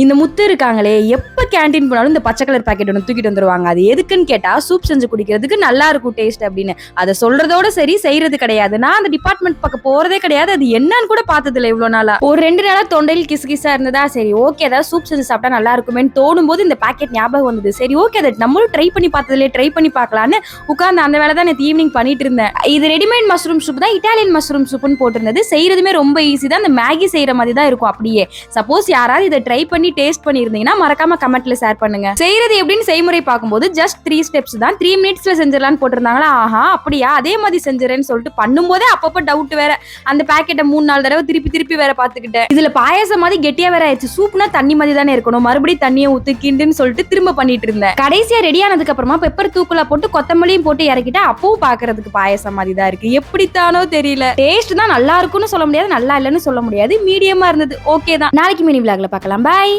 இந்த முத்து இருக்காங்களே, எப்ப கேண்டீன் போனாலும் இந்த பச்சை கலர் பாக்கெட் ஒன்று தூக்கிட்டு வந்துருவாங்க. அது எதுக்குன்னு கேட்டா சூப் செஞ்சு குடிக்கிறதுக்கு நல்லா இருக்கும் டேஸ்ட் அப்படின்னு. அதை சொல்றதோட சரி, செய்யறது கிடையாது. நான் அந்த டிபார்ட்மெண்ட் பக்கம் போறதே கிடையாது. அது என்னன்னு கூட பார்த்தது இல்லை இவ்வளவு நாளா. ஒரு 2 நாளா தொண்டையில் கிசுகிசா இருந்ததா, சரி ஓகே ஏதாவது சூப் செஞ்சு சாப்பிட்டா நல்லா இருக்குமேன்னு தோணும் போது இந்த பாக்கெட் ஞாபகம் வந்தது. சரி ஓகே, அதை நம்மளும் ட்ரை பண்ணி பார்த்ததுல ட்ரை பண்ணி பார்க்கலான்னு உட்கார்ந்து அந்த வேலை தான் நேற்று ஈவினிங் பண்ணிட்டு இருந்தேன். இது ரெடிமேட் மஷ்ரூம் சூப் தான், இட்டாலியன் மஷ்ரூம் சூப்னு போட்டிருந்தது. செய்யறதுமே ரொம்ப ஈஸி தான். அந்த மேகி செய்யற மாதிரி தான் இருக்கும் அப்படியே. சப்போஸ் யாராவது இதை ட்ரை பண்ணி டேஸ்ட் பண்ணிருந்தீங்கன்னா மறக்காம கமெண்ட்ல ஷேர் பண்ணுங்க. செய்யறது எப்படின்னு செய்முறை பார்க்கும்போது ஜஸ்ட் 3 ஸ்டெப்ஸ் தான். 3 மினிட்ஸ்ல செஞ்சிடலாம்னு போட்டிருந்தாங்களா. ஆஹா அப்படியா, அதே மாதிரி செஞ்சுறேன்னு சொல்லிட்டு பண்ணும்போதே அப்பப்போ டவுட் வேற. அந்த பாக்கெட்டை 3-4 தடவை திருப்பி வேற பாத்துக்கிட்டேன். இதுல பாயசம் மாதிரி கெட்டியா வேற ஆயிடுச்சு. சூப்னா தண்ணி மாதிரி தானே இருக்கணும், மறுபடியும் தண்ணியை ஊத்து கிண்டுன்னு சொல்லிட்டு திரும்ப பண்ணிட்டு இருந்தேன். கடைசியா ரெடி ஆனதுக்கு அப்புறமா பெப்பர் தூக்குலா போட்டு கொத்தமல்லியும் போட்டு இறக்கிட்டா அப்பவும் பாக்குறதுக்கு பாயசம் மாதிரி தான் இருக்கு. எப்படித்தானோ தெரியல. டேஸ்ட் தான் நல்லா இருக்கும்னு சொல்ல முடியாது, நல்லா இல்லைன்னு சொல்ல முடியாது, மீடியமா இருந்தது. ஓகே தான். நாளைக்கு மினி விளாக்ல பார்க்கலாம். பாய்.